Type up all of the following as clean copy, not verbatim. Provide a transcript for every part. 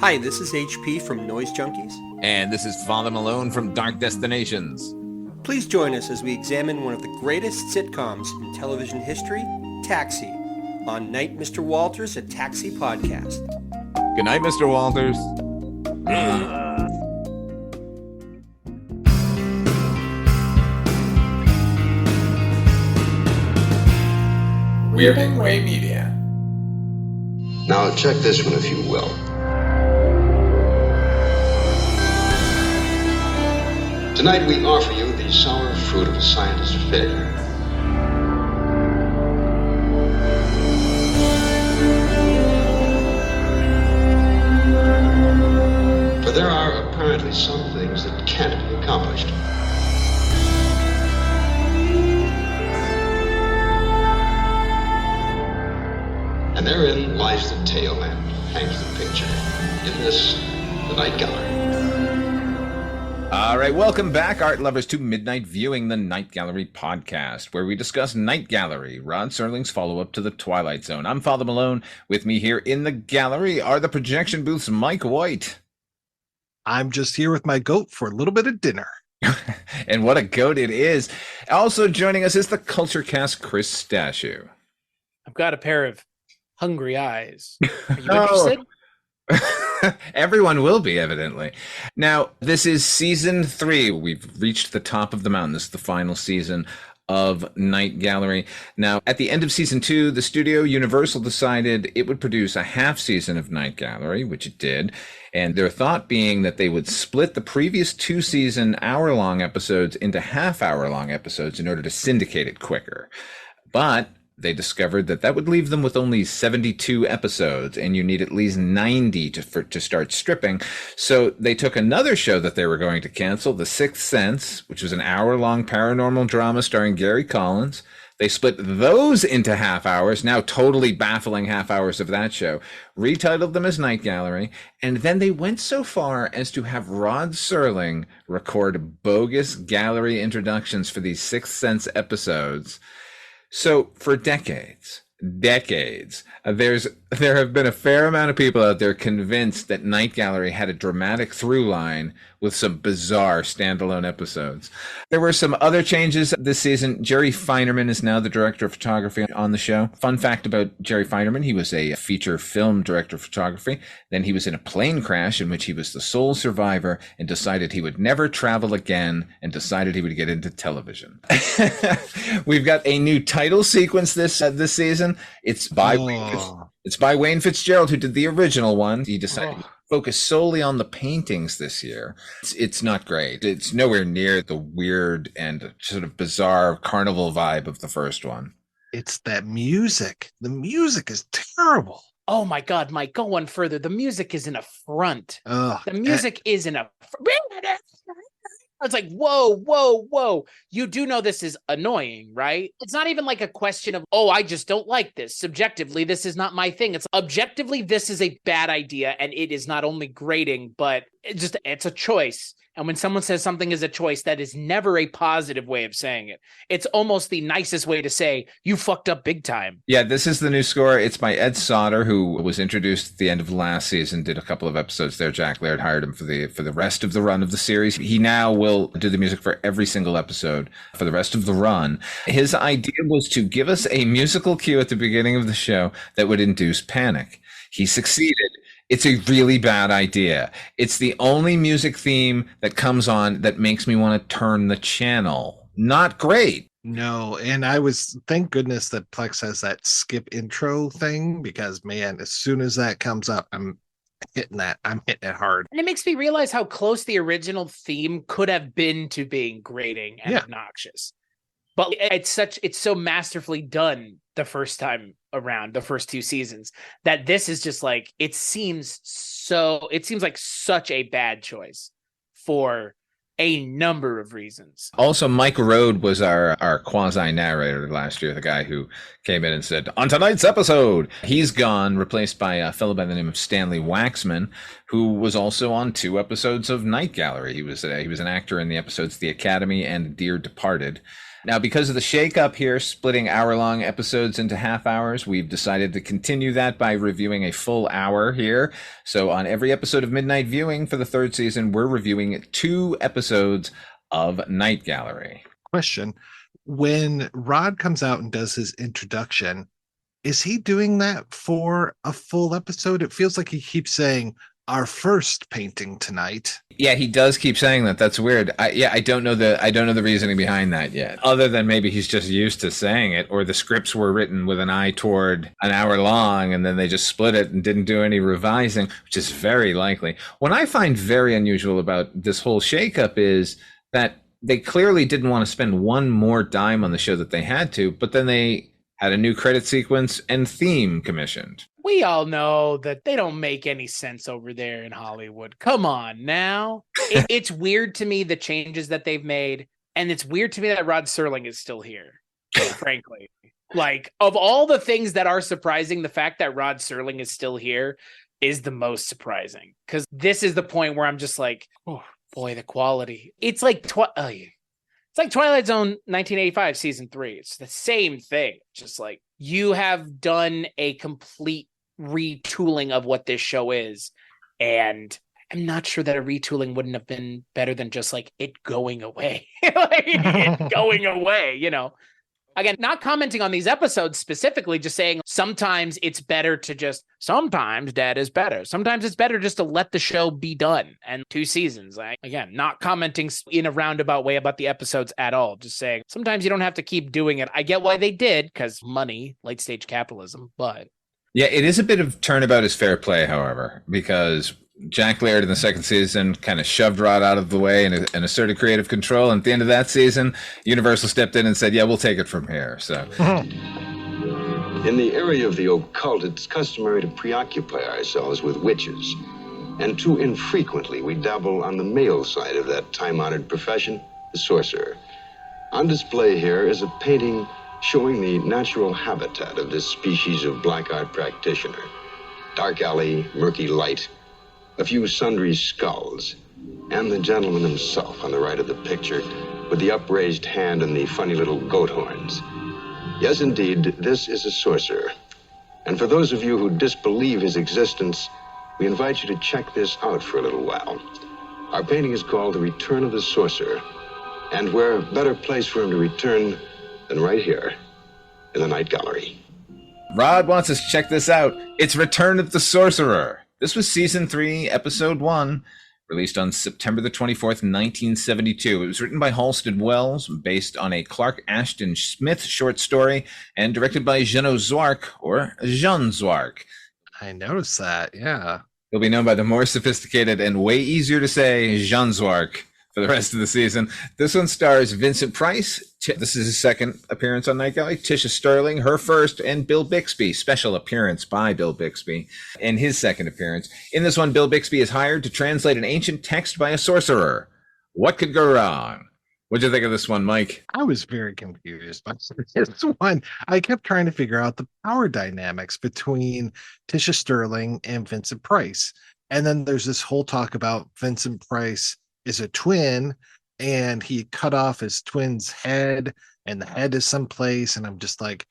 Hi, this is HP from Noise Junkies. And this is Father Malone from Dark Destinations. Please join us as we examine one of the greatest sitcoms in television history, Taxi, on Night Mr. Walters, a Taxi podcast. Good night, Mr. Walters. Weird and Way Media. Now check this one if you will. Tonight we offer you the sour fruit of a scientist's failure. For there are apparently some things that can't be accomplished. And therein lies the tale and hangs the picture. In this, the Night Gallery. All right, welcome back, art lovers, to Midnight Viewing, the Night Gallery podcast, where we discuss Night Gallery, Rod Serling's follow-up to The Twilight Zone. I'm Father Malone. With me here in the gallery are the projection booth's Mike White. I'm just here with my goat for a little bit of dinner. And what a goat it is. Also joining us is the Culture Cast, Chris Stachiw. I've got a pair of hungry eyes. Are you interested? Everyone will be, evidently. Now, this is season 3. We've reached the top of the mountain. This is the final season of Night Gallery. Now, at the end of season 2, the studio Universal decided it would produce a half season of Night Gallery, which it did. And their thought being that they would split the previous 2-season hour-long episodes into half-hour-long episodes in order to syndicate it quicker. But they discovered that that would leave them with only 72 episodes, and you need at least 90 to start stripping. So they took another show that they were going to cancel, The Sixth Sense, which was an hour-long paranormal drama starring Gary Collins. They split those into half hours, now totally baffling half hours of that show, retitled them as Night Gallery, and then they went so far as to have Rod Serling record bogus gallery introductions for these Sixth Sense episodes. So for decades, there have been a fair amount of people out there convinced that Night Gallery had a dramatic through line with some bizarre standalone episodes. There were some other changes this season. Jerry Feinerman is now the director of photography on the show. Fun fact about Jerry Feinerman, he was a feature film director of photography. Then he was in a plane crash in which he was the sole survivor and decided he would never travel again and decided he would get into television. We've got a new title sequence this season. It's by Wayne Fitzgerald, who did the original one. He decided to focus solely on the paintings this year. It's not great. It's nowhere near the weird and sort of bizarre carnival vibe of the first one. It's that music. The music is terrible. Oh my God, Mike, go one further. The music is an affront. The music is an affront. It's like, whoa. You do know this is annoying, right? It's not even like a question of, oh, I just don't like this. Subjectively, this is not my thing. It's objectively, this is a bad idea. And it is not only grating, but it's a choice. And when someone says something is a choice, that is never a positive way of saying it. It's almost the nicest way to say, you fucked up big time. Yeah, this is the new score. It's by Ed Sauter, who was introduced at the end of last season, did a couple of episodes there. Jack Laird hired him for the rest of the run of the series. He now will do the music for every single episode for the rest of the run. His idea was to give us a musical cue at the beginning of the show that would induce panic. He succeeded. It's a really bad idea. It's the only music theme that comes on that makes me want to turn the channel. Not great. No, and thank goodness that Plex has that skip intro thing, because man, as soon as that comes up, I'm hitting it hard. And it makes me realize how close the original theme could have been to being grating and obnoxious. But it's so masterfully done the first time around, the first 2 seasons, that this is just like, it seems like such a bad choice for a number of reasons. Also, Mike Road was our quasi-narrator last year, the guy who came in and said, on tonight's episode, he's gone, replaced by a fellow by the name of Stanley Waxman, who was also on 2 episodes of Night Gallery. He was an actor in the episodes The Academy and Dear Departed. Now, because of the shakeup here, splitting hour-long episodes into half hours, we've decided to continue that by reviewing a full hour here. So on every episode of Midnight Viewing for the third season, we're reviewing 2 episodes of Night Gallery. Question. When Rod comes out and does his introduction, is he doing that for a full episode? It feels like he keeps saying, our first painting tonight. Yeah, he does keep saying that. That's weird. I don't know the reasoning behind that yet. Other than maybe he's just used to saying it, or the scripts were written with an eye toward an hour long, and then they just split it and didn't do any revising, which is very likely. What I find very unusual about this whole shakeup is that they clearly didn't want to spend one more dime on the show that they had to, but then they had a new credit sequence and theme commissioned. We all know that they don't make any sense over there in Hollywood. Come on now. It's weird to me, the changes that they've made. And it's weird to me that Rod Serling is still here, frankly. Like, of all the things that are surprising, the fact that Rod Serling is still here is the most surprising. Because this is the point where I'm just like, oh, boy, the quality. It's like Twilight Zone 1985 season 3. It's the same thing. Just like, you have done a complete retooling of what this show is, and I'm not sure that a retooling wouldn't have been better than just like it going away. Again, not commenting on these episodes specifically, just saying sometimes it's better to just, sometimes Dad is better. Sometimes it's better just to let the show be done. And 2 seasons, again, not commenting in a roundabout way about the episodes at all. Just saying sometimes you don't have to keep doing it. I get why they did, because money, late stage capitalism, but. Yeah, it is a bit of turnabout is fair play, however, because Jack Laird in the second season kind of shoved Rod out of the way and asserted creative control. And at the end of that season, Universal stepped in and said, yeah, we'll take it from here. So, in the area of the occult, it's customary to preoccupy ourselves with witches. And too infrequently, we dabble on the male side of that time-honored profession, the sorcerer. On display here is a painting showing the natural habitat of this species of black art practitioner. Dark alley, murky light, a few sundry skulls, and the gentleman himself on the right of the picture with the upraised hand and the funny little goat horns. Yes, indeed, this is a sorcerer. And for those of you who disbelieve his existence, we invite you to check this out for a little while. Our painting is called The Return of the Sorcerer, and where better place for him to return than right here in the Night Gallery. Rod wants us to check this out. It's Return of the Sorcerer. This was season 3, episode 1, released on September the 24th, 1972. It was written by Halstead Wells, based on a Clark Ashton Smith short story, and directed by Jeannot Zwark, or Jean Zwark. I noticed that, yeah. He'll be known by the more sophisticated and way easier to say Jean Zwark for the rest of the season. This one stars Vincent Price. This is his second appearance on Night Gallery. Tisha Sterling, her first, and Bill Bixby. Special appearance by Bill Bixby in his second appearance. In this one, Bill Bixby is hired to translate an ancient text by a sorcerer. What could go wrong? What'd you think of this one, Mike? I was very confused by this one. I kept trying to figure out the power dynamics between Tisha Sterling and Vincent Price. And then there's this whole talk about Vincent Price is a twin, and he cut off his twin's head, and the head is someplace. And I'm just like,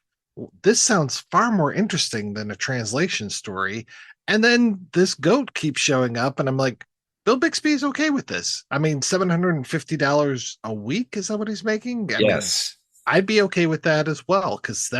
this sounds far more interesting than a translation story. And then this goat keeps showing up, and I'm like, Bill Bixby's okay with this. I mean, $750 a week, is that what he's making? Yes. I'd be okay with that as well, because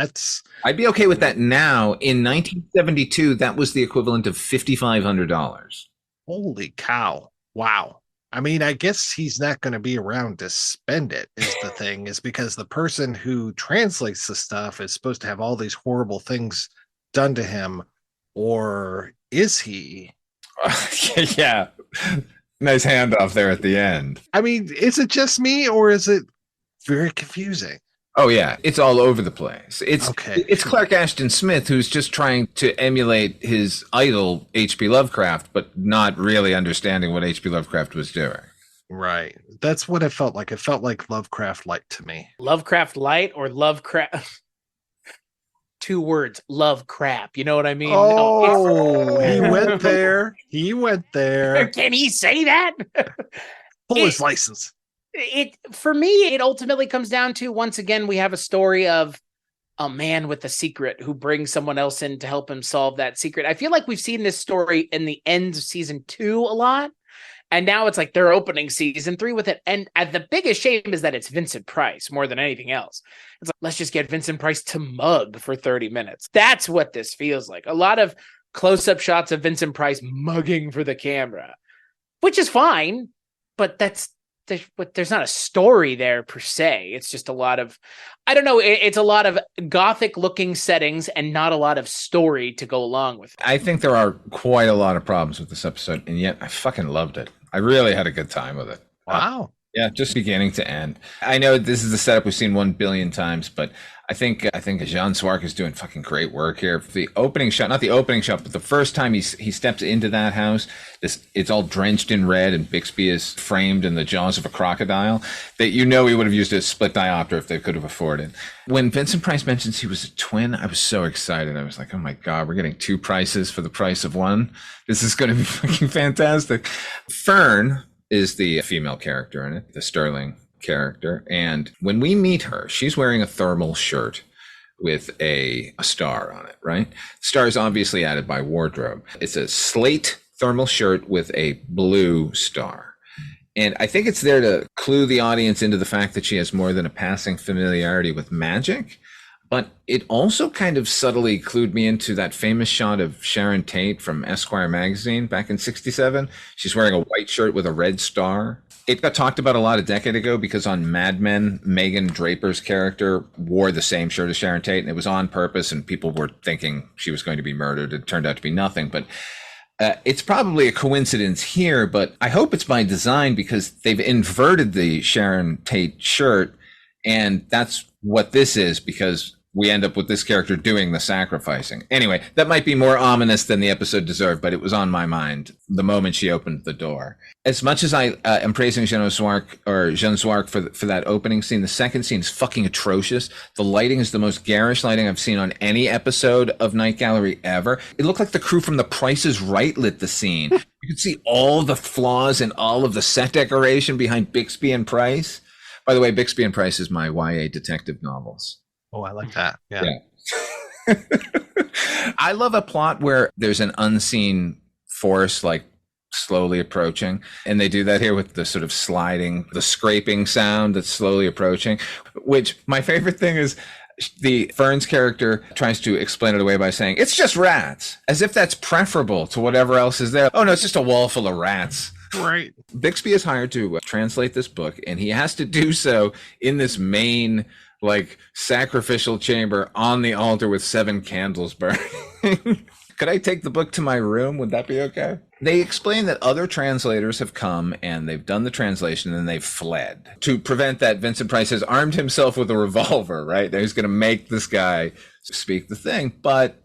I'd be okay with that now. In 1972, that was the equivalent of $5,500. Holy cow. Wow. I mean, I guess he's not going to be around to spend it, is the thing, is because the person who translates the stuff is supposed to have all these horrible things done to him. Or is he? Yeah. Nice handoff there at the end. I mean, is it just me, or is it very confusing? Oh, yeah. It's all over the place. It's Clark Ashton Smith, who's just trying to emulate his idol, H.P. Lovecraft, but not really understanding what H.P. Lovecraft was doing. Right. That's what it felt like. It felt like Lovecraft Light to me. Lovecraft Light or Lovecraft? 2 words. Love crap. You know what I mean? He went there. He went there. Can he say that? Pull his license. For me, it ultimately comes down to, once again, we have a story of a man with a secret who brings someone else in to help him solve that secret. I feel like we've seen this story in the end of season 2 a lot. And now it's like they're opening season 3 with it. And the biggest shame is that it's Vincent Price more than anything else. It's like, let's just get Vincent Price to mug for 30 minutes. That's what this feels like. A lot of close-up shots of Vincent Price mugging for the camera, which is fine, but there's not a story there per se. It's just a lot of, I don't know, it's a lot of gothic looking settings and not a lot of story to go along with it. I think there are quite a lot of problems with this episode, and yet I fucking loved it. I really had a good time with it. Wow. Yeah, just beginning to end. I know this is the setup we've seen 1 billion times, but I think Jean Swark is doing fucking great work here. The opening shot, not the opening shot, but the first time he steps into that house, it's all drenched in red, and Bixby is framed in the jaws of a crocodile. That he would have used a split diopter if they could have afforded. When Vincent Price mentions he was a twin, I was so excited. I was like, oh my God, we're getting 2 prices for the price of 1. This is going to be fucking fantastic. Fern is the female character in it, the Sterling character. And when we meet her, she's wearing a thermal shirt with a star on it, right? The star is obviously added by wardrobe. It's a slate thermal shirt with a blue star. And I think it's there to clue the audience into the fact that she has more than a passing familiarity with magic. But it also kind of subtly clued me into that famous shot of Sharon Tate from Esquire magazine back in '67. She's wearing a white shirt with a red star. It got talked about a lot a decade ago because on Mad Men, Megan Draper's character wore the same shirt as Sharon Tate, and it was on purpose, and people were thinking she was going to be murdered. It turned out to be nothing. But it's probably a coincidence here, but I hope it's by design because they've inverted the Sharon Tate shirt, and that's what this is, because we end up with this character doing the sacrificing. Anyway, that might be more ominous than the episode deserved, but it was on my mind the moment she opened the door. As much as I am praising Jean Swark for that opening scene, the second scene is fucking atrocious. The lighting is the most garish lighting I've seen on any episode of Night Gallery ever. It looked like the crew from The Price is Right lit the scene. You could see all the flaws and all of the set decoration behind Bixby and Price. By the way, Bixby and Price is my YA detective novels. Oh, I like that. Yeah. I love a plot where there's an unseen force like slowly approaching. And they do that here with the sort of sliding, the scraping sound that's slowly approaching, which my favorite thing is the Fern's character tries to explain it away by saying, it's just rats, as if that's preferable to whatever else is there. Oh no, it's just a wall full of rats. Right. Bixby is hired to translate this book, and he has to do so in this main sacrificial chamber on the altar with 7 candles burning. Could I take the book to my room? Would that be okay? They explain that other translators have come and they've done the translation and they've fled. To prevent that, Vincent Price has armed himself with a revolver, right? He's going to make this guy speak the thing, but...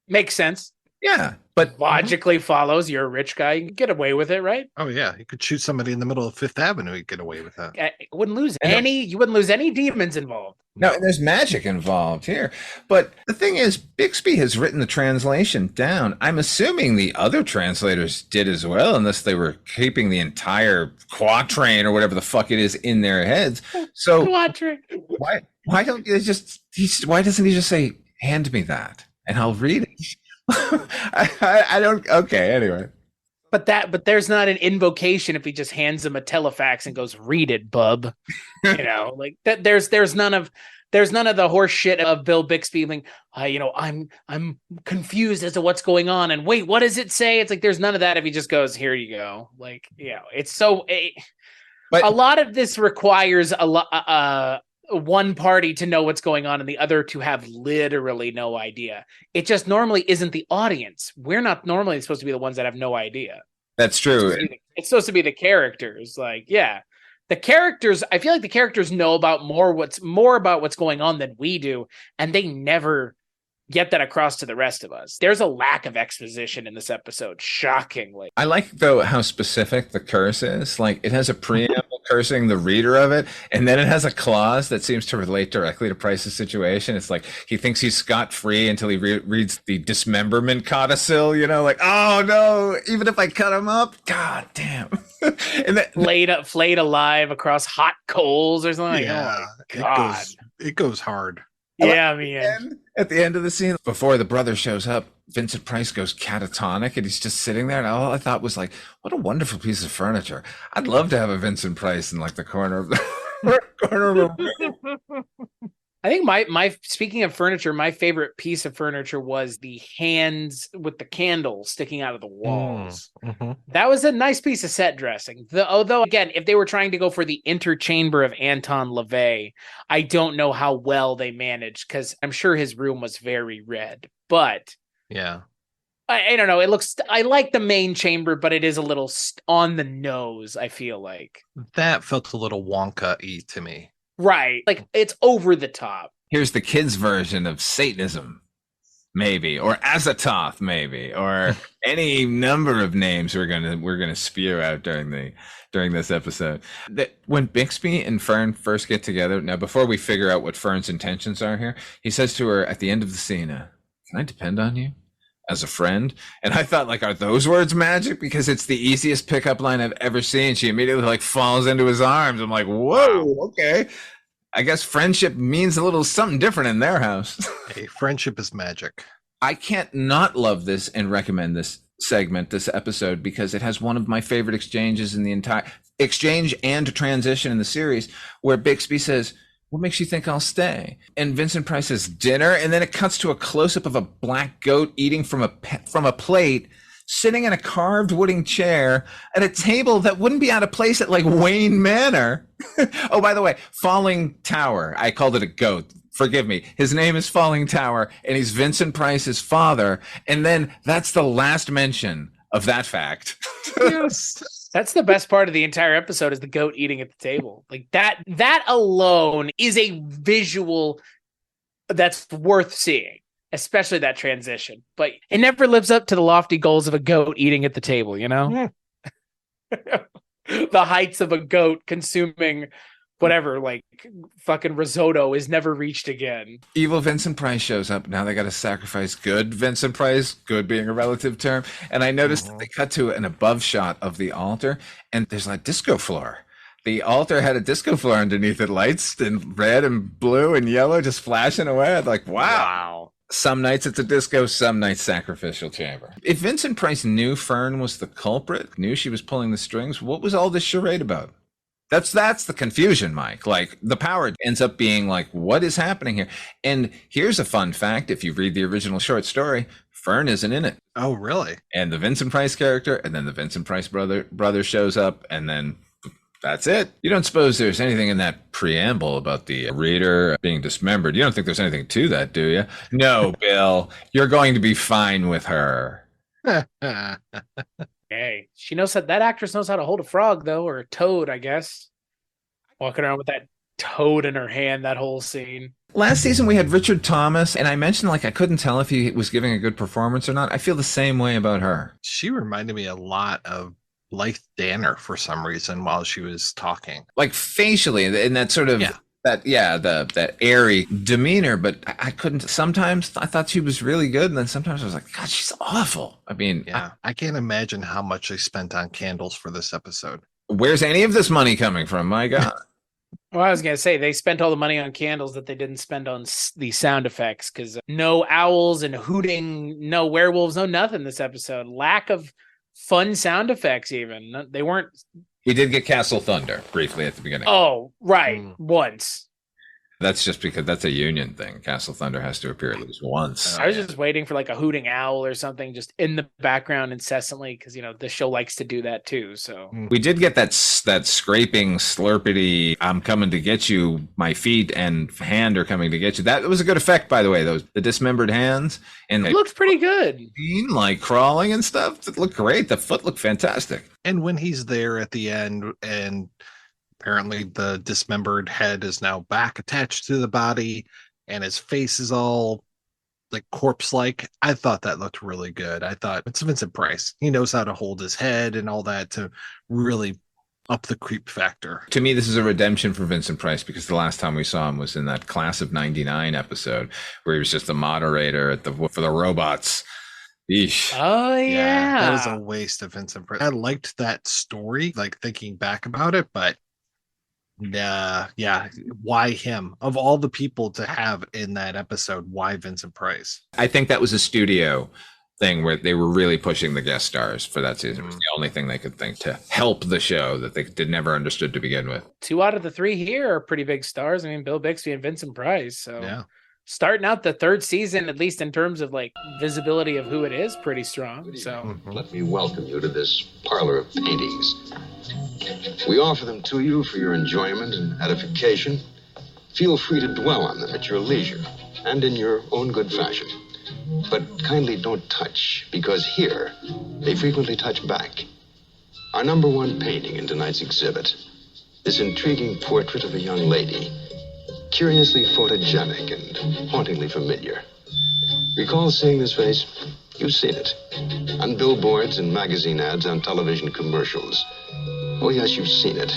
Makes sense. Yeah, but logically follows. You're a rich guy, you can get away with it, right? Oh yeah, you could shoot somebody in the middle of Fifth Avenue, you get away with that. You wouldn't lose any demons involved. No, and there's magic involved here. But the thing is, Bixby has written the translation down. I'm assuming the other translators did as well, unless they were keeping the entire quatrain or whatever the fuck it is in their heads. So quatrain. Why doesn't he just say, hand me that and I'll read it? I don't. Okay. Anyway, but there's not an invocation if he just hands him a telefax and goes, "Read it, bub." Like that. There's none of the horse shit of Bill Bixby being, I'm confused as to what's going on, and wait, what does it say? It's like there's none of that if he just goes, "Here you go." It's so. But a lot of this requires one party to know what's going on and the other to have literally no idea. It just normally isn't the audience. We're not normally supposed to be the ones that have no idea. That's true. It's supposed to be the characters. The characters, I feel like the characters know about what's going on than we do, and they never get that across to the rest of us. There's a lack of exposition in this episode, shockingly. I like, though, how specific the curse is. It has a preamble cursing the reader of it, and then it has a clause that seems to relate directly to Price's situation. It's like he thinks he's scot-free until he reads the dismemberment codicil, like, oh no, even if I cut him up, god damn. And then flayed alive across hot coals or something. Yeah, oh my god, it goes hard. Yeah, man. At the end of the scene, before the brother shows up, Vincent Price goes catatonic and he's just sitting there. And all I thought was like, what a wonderful piece of furniture. I'd love to have a Vincent Price in like the corner of the room. I think my speaking of furniture, my favorite piece of furniture was the hands with the candles sticking out of the walls. Mm-hmm. That was a nice piece of set dressing. Although, again, if they were trying to go for the interchamber of Anton LaVey, I don't know how well they managed, because I'm sure his room was very red. But yeah, I don't know. I like the main chamber, but it is a little on the nose, I feel like. That felt a little Wonka-y to me. Right. Like, it's over the top. Here's the kids' version of Satanism, maybe, or Azathoth, maybe, or any number of names we're gonna spew out during this episode. When Bixby and Fern first get together, now before we figure out what Fern's intentions are here, he says to her at the end of the scene, "Can I depend on you as a friend?" And I thought, like, are those words magic? Because it's the easiest pickup line I've ever seen. She immediately like falls into his arms. I'm like, whoa, okay. I guess friendship means a little something different in their house. Hey, friendship is magic. I can't not love this and recommend this segment, this episode, because it has one of my favorite exchanges in the entire exchange and transition in the series, where Bixby says, "What makes you think I'll stay?" And Vincent Price says, "Dinner." And then it cuts to a close-up of a black goat eating from a plate, sitting in a carved wooden chair at a table that wouldn't be out of place at like Wayne Manor. Oh, by the way, Falling Tower. I called it a goat. Forgive me. His name is Falling Tower, and he's Vincent Price's father. And then that's the last mention of that fact. Yes. That's the best part of the entire episode, is the goat eating at the table. Like that alone is a visual that's worth seeing, especially that transition. But it never lives up to the lofty goals of a goat eating at the table, Yeah. The heights of a goat consuming whatever, like fucking risotto, is never reached again. Evil Vincent Price shows up. Now they got to sacrifice good Vincent Price, good being a relative term. And I noticed that they cut to an above shot of the altar, and there's like disco floor. The altar had a disco floor underneath it, lights in red and blue and yellow just flashing away. I'm like, wow. Some nights it's a disco, some nights sacrificial chamber. If Vincent Price knew Fern was the culprit, knew she was pulling the strings, what was all this charade about? That's the confusion, Mike. Like, the power ends up being like, what is happening here? And here's a fun fact. If you read the original short story, Fern isn't in it. Oh, really? And the Vincent Price character, and then the Vincent Price brother shows up, and then that's it. You don't suppose there's anything in that preamble about the reader being dismembered? You don't think there's anything to that, do you? No, Bill. You're going to be fine with her. Hey, she knows that actress knows how to hold a frog, though, or a toad, I guess. Walking around with that toad in her hand, that whole scene. Last season we had Richard Thomas, and I mentioned like I couldn't tell if he was giving a good performance or not. I feel the same way about her. She reminded me a lot of Blythe Danner for some reason while she was talking. Like facially, in that sort of that airy demeanor, but I couldn't. Sometimes I thought she was really good, and then sometimes I was like, God, she's awful. I mean, I can't imagine how much they spent on candles for this episode. Where's any of this money coming from? My God. Well, I was going to say, they spent all the money on candles that they didn't spend on the sound effects, because no owls and hooting, no werewolves, no nothing this episode. Lack of fun sound effects even. They weren't. We did get Castle Thunder briefly at the beginning. Oh, right. Once. That's just because that's a union thing. Castle Thunder has to appear at least once. I was just waiting for like a hooting owl or something just in the background incessantly, because, the show likes to do that too. So we did get that scraping, slurpity, I'm coming to get you, my feet and hand are coming to get you. That was a good effect, by the way, the dismembered hands. And it looked pretty good. Like crawling and stuff. It looked great. The foot looked fantastic. And when he's there at the end, and apparently the dismembered head is now back attached to the body and his face is all like corpse-like, I thought that looked really good. I thought it's Vincent Price. He knows how to hold his head and all that to really up the creep factor. To me, this is a redemption for Vincent Price, because the last time we saw him was in that Class of '99 episode where he was just the moderator for the robots. Eesh. Oh yeah. That was a waste of Vincent Price. I liked that story, like thinking back about it, but yeah, why him? Of all the people to have in that episode, why Vincent Price? I think that was a studio thing where they were really pushing the guest stars for that season. It was the only thing they could think to help the show that they never understood to begin with. 2 out of the 3 here are pretty big stars. I mean, Bill Bixby and Vincent Price. So yeah. Starting out the 3rd season, at least in terms of like visibility of who it is, pretty strong. So let me welcome you to this parlor of paintings. We offer them to you for your enjoyment and edification. Feel free to dwell on them at your leisure and in your own good fashion. But kindly don't touch, because here they frequently touch back. Our number 1 painting in tonight's exhibit, this intriguing portrait of a young lady, curiously photogenic and hauntingly familiar. Recall seeing this face? You've seen it. On billboards and magazine ads, on television commercials. Oh yes, you've seen it.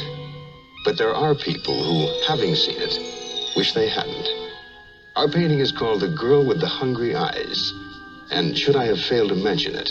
But there are people who, having seen it, wish they hadn't. Our painting is called The Girl with the Hungry Eyes. And should I have failed to mention it,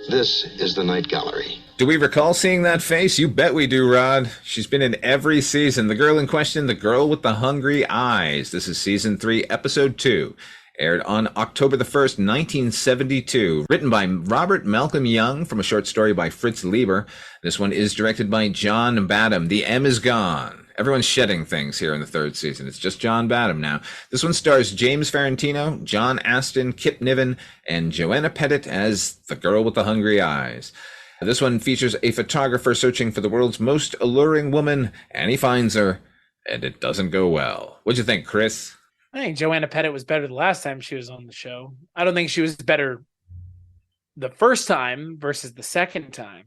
this is the Night Gallery. Do we recall seeing that face? You bet we do, Rod. She's been in every season. The girl in question, The Girl with the Hungry Eyes. This is season 3, episode 2. Aired on October the 1st, 1972. Written by Robert Malcolm Young from a short story by Fritz Lieber. This one is directed by John Badham. The M is gone. Everyone's shedding things here in the 3rd season. It's just John Badham now. This one stars James Ferrantino, John Aston, Kip Niven, and Joanna Pettet as the Girl with the Hungry Eyes. This one features a photographer searching for the world's most alluring woman, and he finds her, and it doesn't go well. What'd you think, Chris? I think Joanna Pettet was better the last time she was on the show. I don't think she was better the first time versus the second time.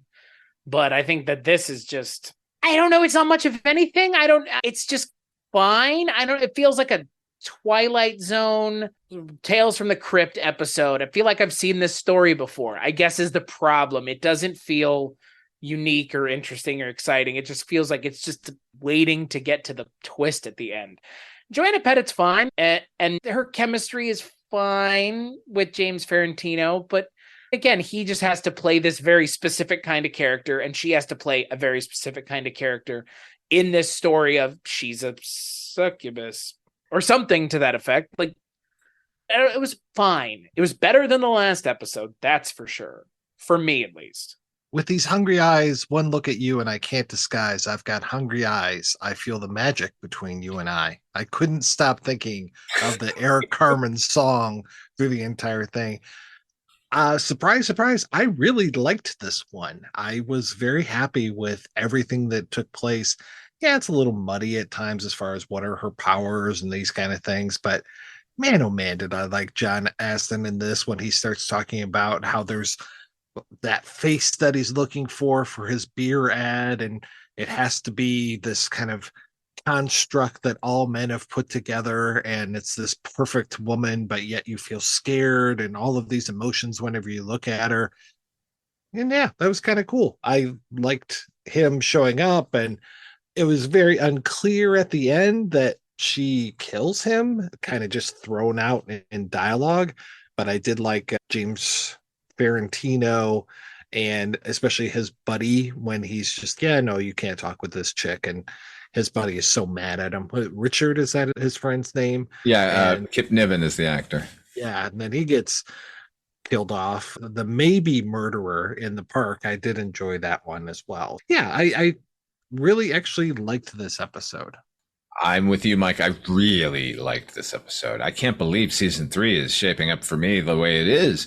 But I think that this is just, I don't know. It's not much of anything. It's just fine. It feels like a Twilight Zone, Tales from the Crypt episode. I feel like I've seen this story before, I guess is the problem. It doesn't feel unique or interesting or exciting. It just feels like it's just waiting to get to the twist at the end. Joanna Pettet's fine, and her chemistry is fine with James Ferrantino, but again, he just has to play this very specific kind of character, and she has to play a very specific kind of character in this story of she's a succubus or something to that effect. Like, it was fine. It was better than the last episode, that's for sure. For me, at least. With these hungry eyes, one look at you and I can't disguise. I've got hungry eyes. I feel the magic between you and I. I couldn't stop thinking of the Eric Carmen song through the entire thing. Surprise, surprise. I really liked this one. I was very happy with everything that took place. Yeah, it's a little muddy at times as far as what are her powers and these kind of things. But man, oh man, did I like John Aston in this when he starts talking about how there's that face that he's looking for his beer ad, and it has to be this kind of construct that all men have put together, and it's this perfect woman, but yet you feel scared and all of these emotions whenever you look at her. And yeah, that was kind of cool. I liked him showing up, and it was very unclear at the end that she kills him, kind of just thrown out in dialogue. But I did like James Ferrantino, and especially his buddy when he's just, yeah, no, you can't talk with this chick, and his buddy is so mad at him. Richard, is that his friend's name? Yeah, Kip Niven is the actor. Yeah, and then he gets killed off. The maybe murderer in the park, I did enjoy that one as well. Yeah, I really actually liked this episode. I'm with you, Mike. I really liked this episode. I can't believe season 3 is shaping up for me the way it is.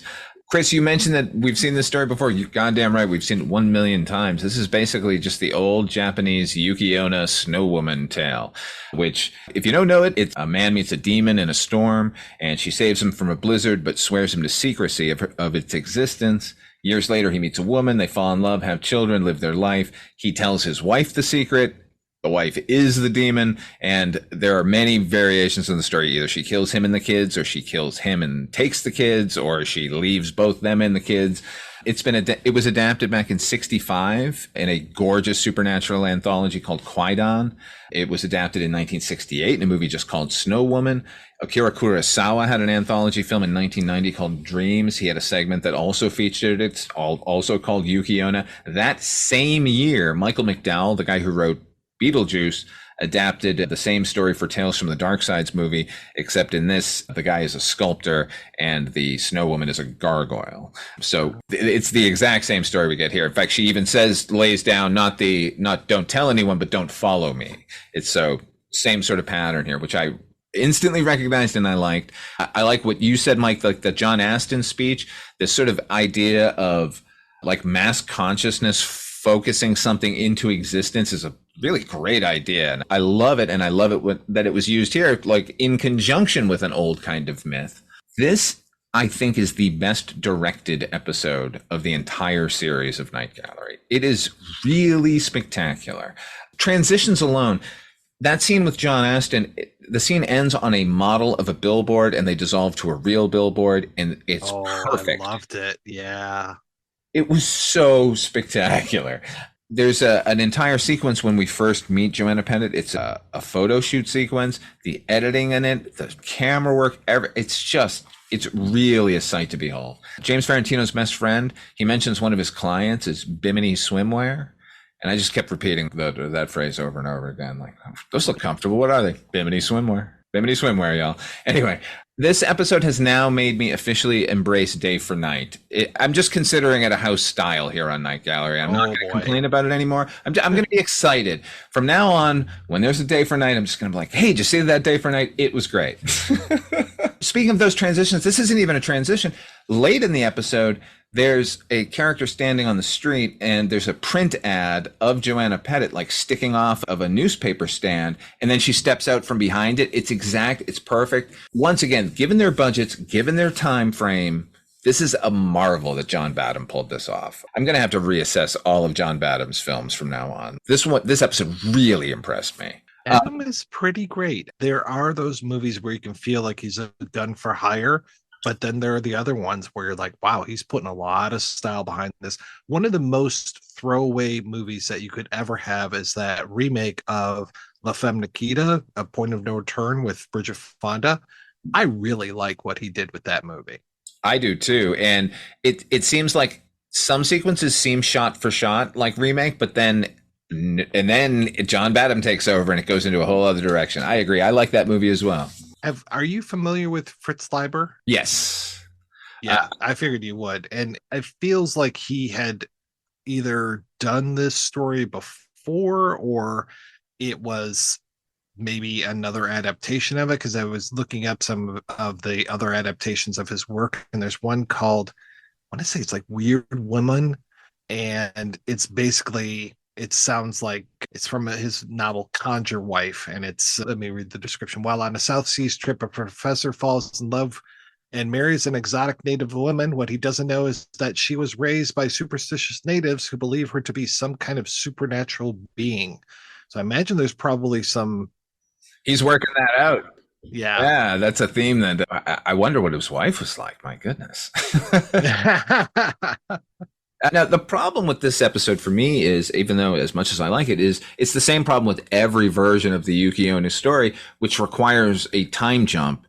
Chris, you mentioned that we've seen this story before. You're goddamn right. We've seen it 1 million times. This is basically just the old Japanese Yuki Onna snow woman tale, which, if you don't know it, it's a man meets a demon in a storm, and she saves him from a blizzard, but swears him to secrecy of its existence. Years later, he meets a woman. They fall in love, have children, live their life. He tells his wife the secret. The wife is the demon, and there are many variations in the story. Either she kills him and the kids, or she kills him and takes the kids, or she leaves both them and the kids. It was adapted back in '65 in a gorgeous supernatural anthology called Kwaidan. It was adapted in 1968 in a movie just called Snow Woman. Akira Kurosawa had an anthology film in 1990 called Dreams. He had a segment that also featured it, also called Yuki Onna. That same year, Michael McDowell, the guy who wrote Beetlejuice, adapted the same story for Tales from the Dark Side's movie, except in this, the guy is a sculptor and the Snow Woman is a gargoyle. So it's the exact same story we get here. In fact, she even lays down not don't tell anyone, but don't follow me. It's so same sort of pattern here, which I instantly recognized and I liked. I like what you said, Mike, like the John Astin speech, this sort of idea of like mass consciousness focusing something into existence is a really great idea. And I love it. And I love it that it was used here, like in conjunction with an old kind of myth. This, I think, is the best directed episode of the entire series of Night Gallery. It is really spectacular. Transitions alone, that scene with John Astin, the scene ends on a model of a billboard and they dissolve to a real billboard and it's perfect. I loved it. Yeah. It was so spectacular. There's an entire sequence when we first meet Joanna Pettet. It's a photo shoot sequence, the editing in it, the camera work, it's really a sight to behold. James Farentino's best friend, he mentions one of his clients is Bimini Swimwear. And I just kept repeating that phrase over and over again. Like, those look comfortable. What are they? Bimini Swimwear. Bimini Swimwear, y'all. Anyway, this episode has now made me officially embrace day for night. I'm just considering it a house style here on Night Gallery. I'm not going to complain about it anymore. I'm going to be excited. From now on, when there's a day for night, I'm just going to be like, hey, did you see that day for night? It was great. Speaking of those transitions, this isn't even a transition. Late in the episode, there's a character standing on the street and there's a print ad of Joanna Pettet like sticking off of a newspaper stand. And then she steps out from behind it. It's perfect. Once again, given their budgets, given their time frame, this is a marvel that John Badham pulled this off. I'm going to have to reassess all of John Badham's films from now on. This episode really impressed me. Adam is pretty great. There are those movies where you can feel like he's a gun for hire. But then there are the other ones where you're like, wow, he's putting a lot of style behind this. One of the most throwaway movies that you could ever have is that remake of La Femme Nikita, A Point of No Return with Bridget Fonda. I really like what he did with that movie. I do too. And it seems like some sequences seem shot for shot like remake, but then John Badham takes over and it goes into a whole other direction. I agree. I like that movie as well. Are you familiar with Fritz Leiber? Yes. Yeah, I figured you would. And it feels like he had either done this story before or it was maybe another adaptation of it, because I was looking up some of the other adaptations of his work. And there's one called, I want to say it's like Weird Woman. And it's basically... it sounds like it's from his novel Conjure Wife, and it's, let me read the description. While on a South Seas trip, a professor falls in love and marries an exotic native woman. What he doesn't know is that she was raised by superstitious natives who believe her to be some kind of supernatural being. So I imagine there's probably some... He's working that out. Yeah, that's a theme that I wonder what his wife was like. My goodness. Now, the problem with this episode for me is, even though as much as I like it, is it's the same problem with every version of the Yuki Onna story, which requires a time jump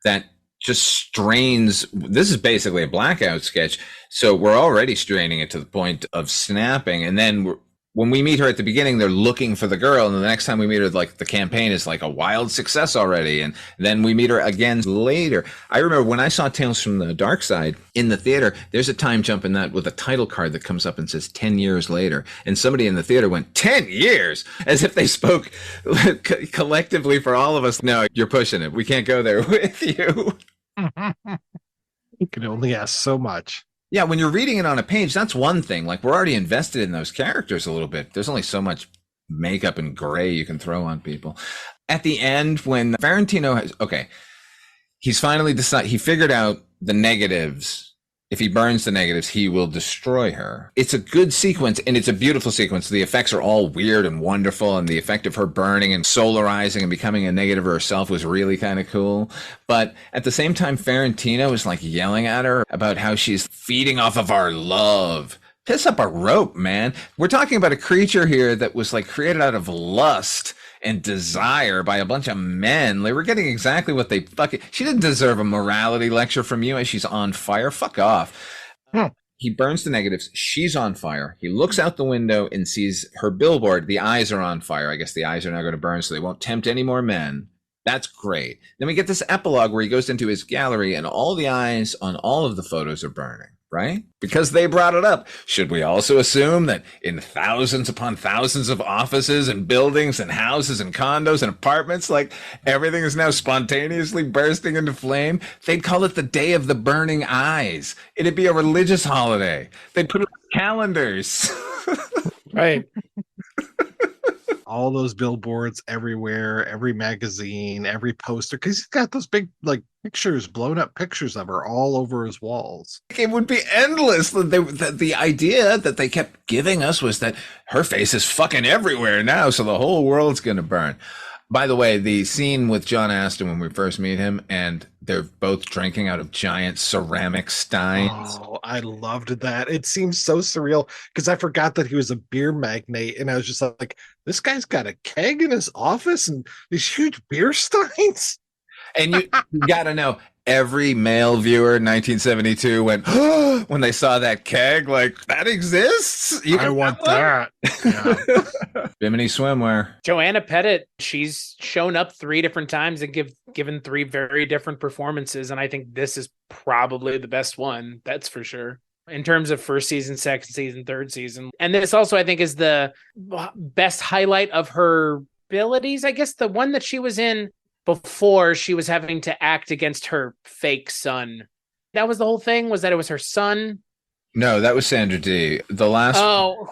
that just strains. This is basically a blackout sketch. So we're already straining it to the point of snapping. And then when we meet her at the beginning, they're looking for the girl. And the next time we meet her, like the campaign is like a wild success already. And then we meet her again later. I remember when I saw Tales from the Dark Side in the theater, there's a time jump in that with a title card that comes up and says 10 years later. And somebody in the theater went, 10 years, as if they spoke collectively for all of us. No, you're pushing it. We can't go there with you. You can only ask so much. Yeah, when you're reading it on a page, that's one thing. Like, we're already invested in those characters a little bit. There's only so much makeup and gray you can throw on people. At the end, when Farentino he's finally decided, he figured out the negatives If he burns the negatives, he will destroy her. It's a good sequence, and it's a beautiful sequence. The effects are all weird and wonderful, and the effect of her burning and solarizing and becoming a negative herself was really kind of cool. But at the same time, Ferrantino is like yelling at her about how she's feeding off of our love. Piss up a rope, man. We're talking about a creature here that was like created out of lust and desire by a bunch of men. They were getting exactly what they fucking... She didn't deserve a morality lecture from you as she's on fire. Fuck off. He burns the negatives. She's on fire. He looks out the window and sees her billboard. The eyes are on fire. I guess the eyes are now going to burn so they won't tempt any more men. That's great. Then we get this epilogue where he goes into his gallery and all the eyes on all of the photos are burning. Right? Because they brought it up. Should we also assume that in thousands upon thousands of offices and buildings and houses and condos and apartments, like everything is now spontaneously bursting into flame? They'd call it the Day of the Burning Eyes. It'd be a religious holiday. They'd put it on calendars. Right. All those billboards everywhere, every magazine, every poster, because he's got those big like pictures, blown up pictures of her all over his walls. It would be endless. The idea that they kept giving us was that her face is fucking everywhere now, so the whole world's gonna burn. By the way, the scene with John Astin when we first meet him, and they're both drinking out of giant ceramic steins. Oh, I loved that. It seems so surreal because I forgot that he was a beer magnate, and I was just like, this guy's got a keg in his office and these huge beer steins. And you gotta know, every male viewer in 1972 went, oh, when they saw that keg, like, that exists? I want that. Yeah. Bimini swimwear. Joanna Pettet, she's shown up 3 different times and given 3 very different performances. And I think this is probably the best one. That's for sure. In terms of first season, second season, third season. And this also, I think, is the best highlight of her abilities. I guess the one that she was in before she was having to act against her fake son. That was the whole thing, was that it was her son? No, that was Sandra Dee. The last well,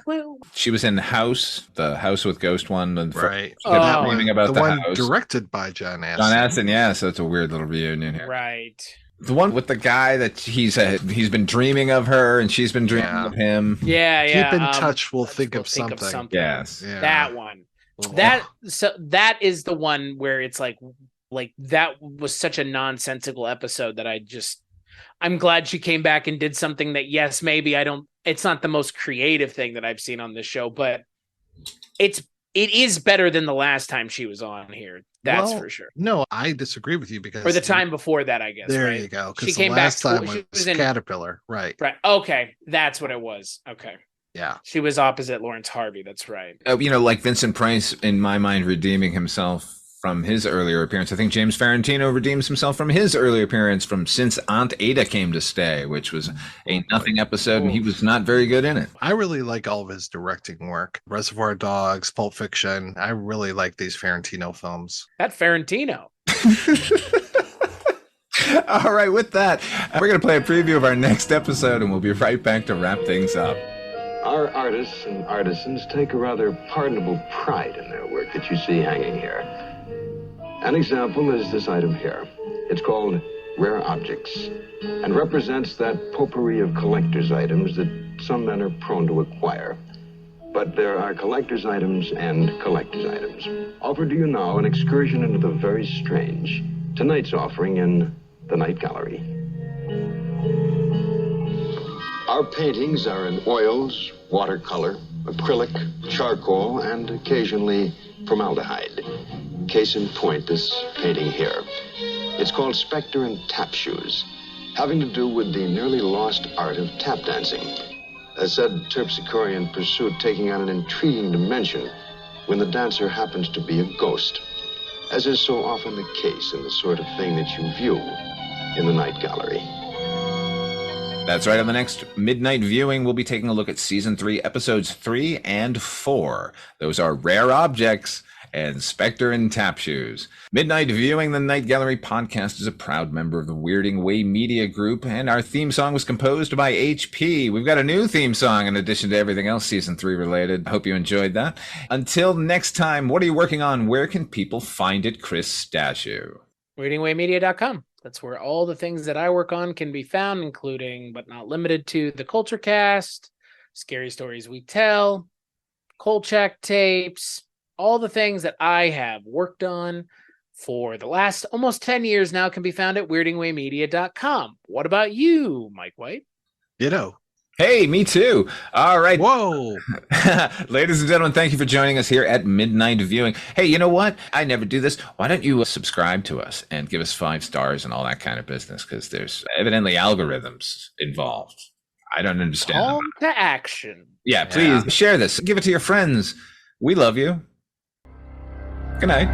she was in the House with Ghost one. And right. She kept dreaming about the one house. Directed by John Astin. John Astin, yeah, so it's a weird little reunion here. Right. The one with the guy that he's been dreaming of her and she's been dreaming of him. Yeah. Keep in touch, we'll think of something. Yes. Yeah. That one. That is the one where it's like that was such a nonsensical episode that I'm glad she came back and did something that, yes, maybe it's not the most creative thing that I've seen on this show, but it is better than the last time she was on here. That's for sure. No, I disagree with you because or the time before that, I guess. There right? you go. She came back. She was in Caterpillar, right? Right. Okay, that's what it was. Okay. Yeah. She was opposite Lawrence Harvey. That's right. Like Vincent Price, in my mind, redeeming himself from his earlier appearance. I think James Ferrantino redeems himself from his earlier appearance from Since Aunt Ada Came to Stay, which was a nothing episode, and he was not very good in it. I really like all of his directing work. Reservoir Dogs, Pulp Fiction. I really like these Ferrantino films. That Ferrantino. All right, with that, we're going to play a preview of our next episode, and we'll be right back to wrap things up. Our artists and artisans take a rather pardonable pride in their work that you see hanging here. An example is this item here. It's called Rare Objects and represents that potpourri of collector's items that some men are prone to acquire. But there are collector's items and collector's items. Offered to you now an excursion into the very strange. Tonight's offering in the Night Gallery. Our paintings are in oils, watercolor, acrylic, charcoal, and occasionally formaldehyde. Case in point, this painting here. It's called Spectre and Tap Shoes, having to do with the nearly lost art of tap dancing. A said terpsichorean pursuit taking on an intriguing dimension when the dancer happens to be a ghost, as is so often the case in the sort of thing that you view in the Night Gallery. That's right. On the next midnight viewing, we'll be taking a look at season 3, episodes 3 and 4. Those are Rare Objects and Spectre and Tap Shoes. Midnight Viewing, the Night Gallery podcast, is a proud member of the Weirding Way Media Group, and our theme song was composed by HP. We've got a new theme song in addition to everything else season 3 related. Hope you enjoyed that. Until next time, what are you working on? Where can people find it, Chris Stachiw? WeirdingWayMedia.com. That's where all the things that I work on can be found, including, but not limited to, the Culture Cast, Scary Stories We Tell, Kolchak tapes, all the things that I have worked on for the last almost 10 years now can be found at weirdingwaymedia.com. What about you, Mike White? Ditto. Hey, me too. All right. Whoa. Ladies and gentlemen, thank you for joining us here at Midnight Viewing. Hey, you know what? I never do this. Why don't you subscribe to us and give us 5 stars and all that kind of business? Because there's evidently algorithms involved. I don't understand. Call to action. Yeah, please share this. Give it to your friends. We love you. Good night.